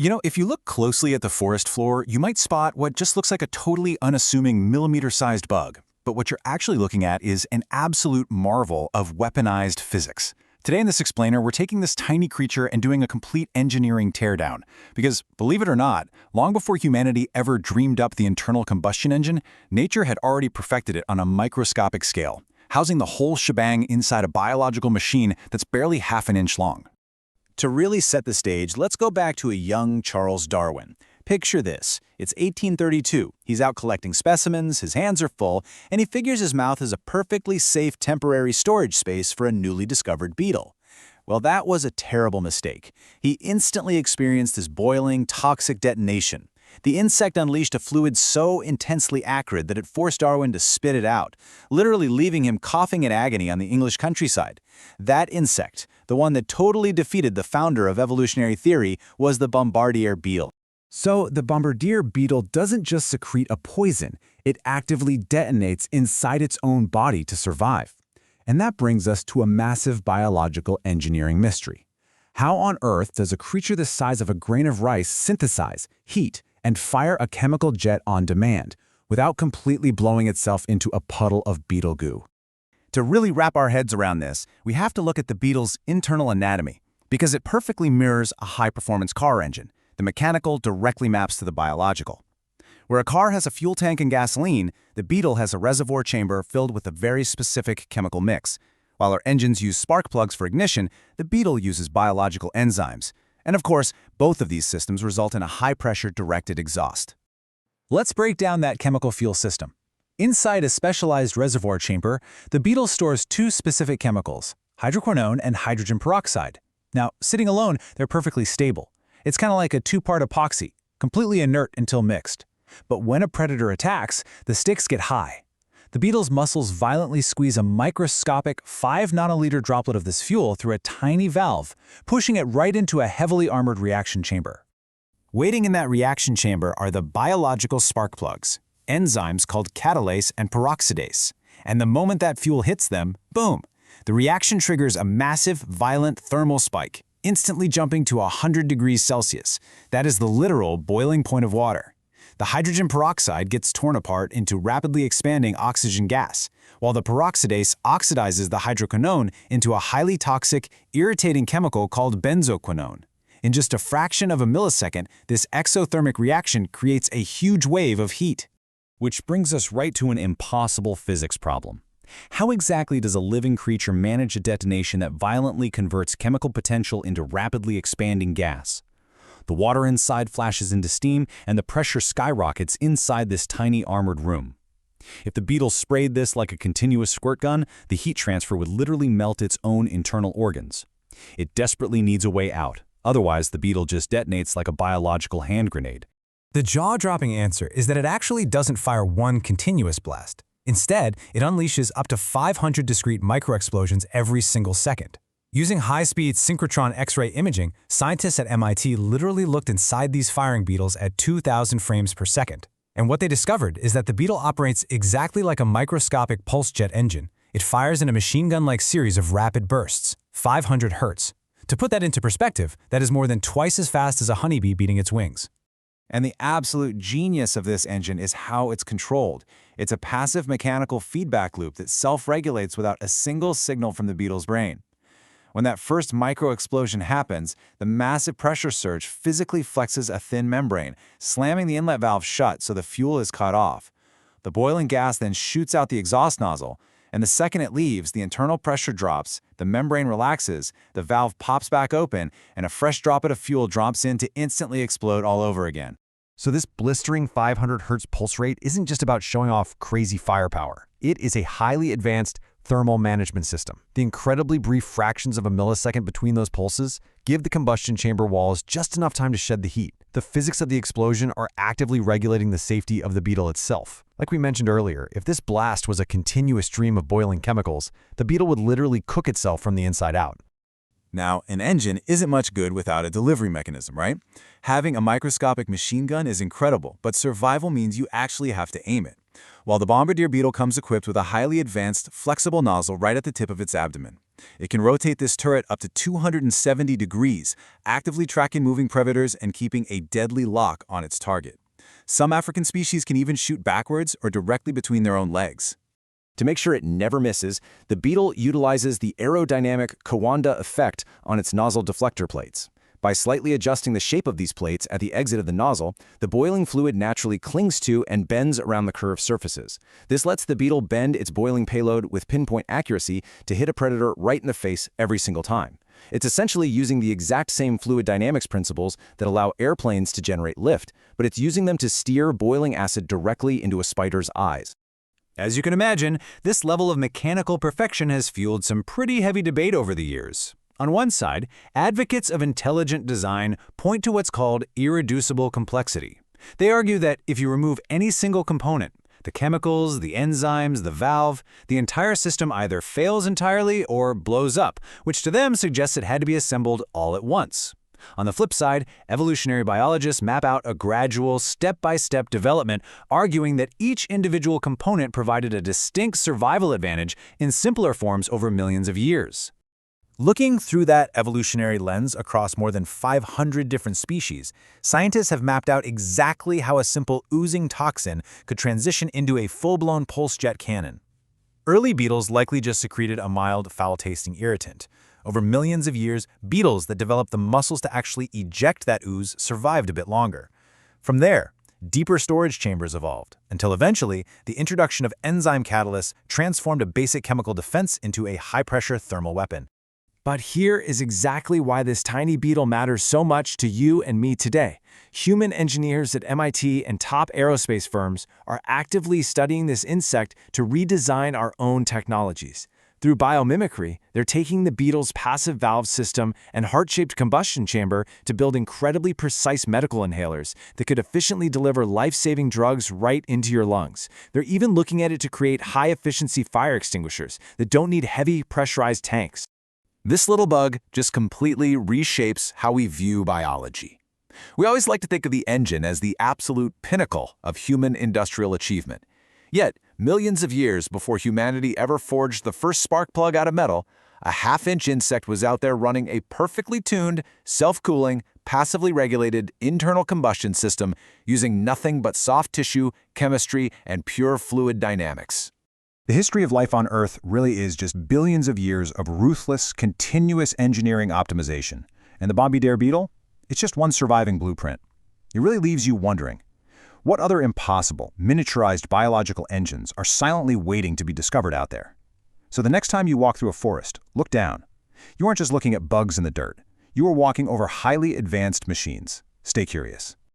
If you look closely at the forest floor, you might spot what just looks like a totally unassuming millimeter-sized bug. But what you're actually looking at is an absolute marvel of weaponized physics. Today in this explainer, we're taking this tiny creature and doing a complete engineering teardown. Because, believe it or not, long before humanity ever dreamed up the internal combustion engine, nature had already perfected it on a microscopic scale, housing the whole shebang inside a biological machine that's barely half an inch long. To really set the stage, let's go back to a young Charles Darwin. Picture this. It's 1832. He's out collecting specimens, his hands are full, and he figures his mouth is a perfectly safe temporary storage space for a newly discovered beetle. Well, that was a terrible mistake. He instantly experienced this boiling, toxic detonation. The insect unleashed a fluid so intensely acrid that it forced Darwin to spit it out, literally leaving him coughing in agony on the English countryside. That insect, the one that totally defeated the founder of evolutionary theory, was the Bombardier beetle. So the Bombardier beetle doesn't just secrete a poison, it actively detonates inside its own body to survive. And that brings us to a massive biological engineering mystery. How on earth does a creature the size of a grain of rice synthesize, heat, and fire a chemical jet on demand without completely blowing itself into a puddle of beetle goo? To really wrap our heads around this, we have to look at the beetle's internal anatomy, because it perfectly mirrors a high-performance car engine. The mechanical directly maps to the biological. Where a car has a fuel tank and gasoline, the beetle has a reservoir chamber filled with a very specific chemical mix. While our engines use spark plugs for ignition, the beetle uses biological enzymes. And of course, both of these systems result in a high-pressure directed exhaust. Let's break down that chemical fuel system. Inside a specialized reservoir chamber, the beetle stores two specific chemicals, hydroquinone and hydrogen peroxide. Now, sitting alone, they're perfectly stable. It's kind of like a two-part epoxy, completely inert until mixed. But when a predator attacks, the stakes get high. The beetle's muscles violently squeeze a microscopic 5 nanoliter droplet of this fuel through a tiny valve, pushing it right into a heavily armored reaction chamber. Waiting in that reaction chamber are the biological spark plugs, enzymes called catalase and peroxidase. And the moment that fuel hits them, boom! The reaction triggers a massive, violent thermal spike, instantly jumping to 100 degrees Celsius. That is the literal boiling point of water. The hydrogen peroxide gets torn apart into rapidly expanding oxygen gas, while the peroxidase oxidizes the hydroquinone into a highly toxic, irritating chemical called benzoquinone. In just a fraction of a millisecond, this exothermic reaction creates a huge wave of heat. Which brings us right to an impossible physics problem. How exactly does a living creature manage a detonation that violently converts chemical potential into rapidly expanding gas? The water inside flashes into steam, and the pressure skyrockets inside this tiny armored room. If the beetle sprayed this like a continuous squirt gun, the heat transfer would literally melt its own internal organs. It desperately needs a way out. Otherwise, the beetle just detonates like a biological hand grenade. The jaw-dropping answer is that it actually doesn't fire one continuous blast. Instead, it unleashes up to 500 discrete microexplosions every single second. Using high-speed synchrotron X-ray imaging, scientists at MIT literally looked inside these firing beetles at 2,000 frames per second. And what they discovered is that the beetle operates exactly like a microscopic pulsejet engine. It fires in a machine gun-like series of rapid bursts, 500 hertz. To put that into perspective, that is more than twice as fast as a honeybee beating its wings. And the absolute genius of this engine is how it's controlled. It's a passive mechanical feedback loop that self-regulates without a single signal from the beetle's brain. When that first micro-explosion happens, the massive pressure surge physically flexes a thin membrane, slamming the inlet valve shut so the fuel is cut off. The boiling gas then shoots out the exhaust nozzle, and the second it leaves, the internal pressure drops, the membrane relaxes, the valve pops back open, and a fresh droplet of fuel drops in to instantly explode all over again. So this blistering 500 Hz pulse rate isn't just about showing off crazy firepower. It is a highly advanced thermal management system. The incredibly brief fractions of a millisecond between those pulses give the combustion chamber walls just enough time to shed the heat. The physics of the explosion are actively regulating the safety of the beetle itself. Like we mentioned earlier, if this blast was a continuous stream of boiling chemicals, the beetle would literally cook itself from the inside out. Now, an engine isn't much good without a delivery mechanism, right? Having a microscopic machine gun is incredible, but survival means you actually have to aim it. While the Bombardier Beetle comes equipped with a highly advanced, flexible nozzle right at the tip of its abdomen. It can rotate this turret up to 270 degrees, actively tracking moving predators and keeping a deadly lock on its target. Some African species can even shoot backwards or directly between their own legs. To make sure it never misses, the Beetle utilizes the aerodynamic Coanda effect on its nozzle deflector plates. By slightly adjusting the shape of these plates at the exit of the nozzle, the boiling fluid naturally clings to and bends around the curved surfaces. This lets the Beetle bend its boiling payload with pinpoint accuracy to hit a predator right in the face every single time. It's essentially using the exact same fluid dynamics principles that allow airplanes to generate lift, but it's using them to steer boiling acid directly into a spider's eyes. As you can imagine, this level of mechanical perfection has fueled some pretty heavy debate over the years. On one side, advocates of intelligent design point to what's called irreducible complexity. They argue that if you remove any single component, the chemicals, the enzymes, the valve, the entire system either fails entirely or blows up, which to them suggests it had to be assembled all at once. On the flip side, evolutionary biologists map out a gradual, step-by-step development, arguing that each individual component provided a distinct survival advantage in simpler forms over millions of years. Looking through that evolutionary lens across more than 500 different species, scientists have mapped out exactly how a simple oozing toxin could transition into a full-blown pulsejet cannon. Early beetles likely just secreted a mild, foul-tasting irritant. Over millions of years, beetles that developed the muscles to actually eject that ooze survived a bit longer. From there, deeper storage chambers evolved, until eventually, the introduction of enzyme catalysts transformed a basic chemical defense into a high-pressure thermal weapon. But here is exactly why this tiny beetle matters so much to you and me today. Human engineers at MIT and top aerospace firms are actively studying this insect to redesign our own technologies. Through biomimicry, they're taking the beetle's passive valve system and heart-shaped combustion chamber to build incredibly precise medical inhalers that could efficiently deliver life-saving drugs right into your lungs. They're even looking at it to create high-efficiency fire extinguishers that don't need heavy, pressurized tanks. This little bug just completely reshapes how we view biology. We always like to think of the engine as the absolute pinnacle of human industrial achievement. Yet, millions of years before humanity ever forged the first spark plug out of metal, a half-inch insect was out there running a perfectly tuned, self-cooling, passively regulated internal combustion system using nothing but soft tissue, chemistry, and pure fluid dynamics. The history of life on Earth really is just billions of years of ruthless, continuous engineering optimization. And the Bombardier Beetle? It's just one surviving blueprint. It really leaves you wondering, what other impossible, miniaturized biological engines are silently waiting to be discovered out there? So the next time you walk through a forest, look down. You aren't just looking at bugs in the dirt. You are walking over highly advanced machines. Stay curious.